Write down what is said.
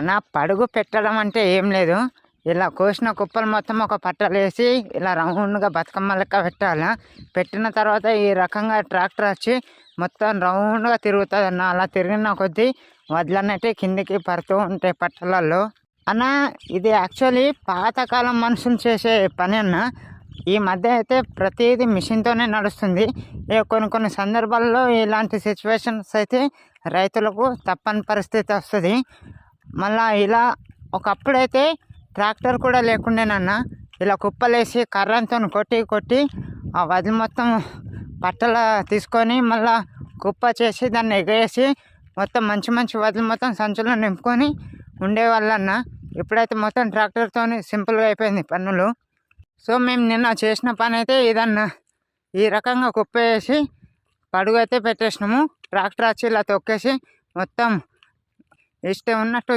అన్న పడుగు పెట్టడం అంటే ఏం లేదు, ఇలా కోసిన కుప్పలు మొత్తం ఒక పట్టలు వేసి ఇలా రౌండ్గా బతుకమ్మ లెక్క పెట్టాలి. పెట్టిన తర్వాత ఈ రకంగా ట్రాక్టర్ వచ్చి మొత్తం రౌండ్గా తిరుగుతుంది అన్న. అలా తిరిగిన కొద్దీ వడ్లన్నట్టే కిందికి పడుతూ ఉంటాయి పట్టలలో. అన్న ఇది యాక్చువల్లీ పాతకాలం మనుషులు చేసే పని అన్న. ఈ మధ్య అయితే ప్రతిదీ మిషన్తోనే నడుస్తుంది. కొన్ని సందర్భాల్లో ఇలాంటి సిచ్యువేషన్స్ అయితే రైతులకు తప్పని పరిస్థితి వస్తుంది. మళ్ళీ ఇలా ఒకప్పుడైతే ట్రాక్టర్ కూడా లేకుండేనన్న, ఇలా కుప్పలేసి కర్రంతో కొట్టి ఆ వదిలి మొత్తం పట్టల తీసుకొని మళ్ళీ కుప్ప చేసి దాన్ని ఎగేసి మొత్తం మంచి వదిలి మొత్తం సంచులో నింపుకొని ఉండేవాళ్ళన్న. ఇప్పుడైతే మొత్తం ట్రాక్టర్తో సింపుల్గా అయిపోయింది పనులు. సో మేము నిన్న చేసిన పని అయితే ఇదన్న. ఈ రకంగా కుప్ప వేసి పడుగు అయితే పెట్టేసినాము. ట్రాక్టర్ వచ్చి ఇలా తొక్కేసి మొత్తం ఇష్టం ఉన్నట్టు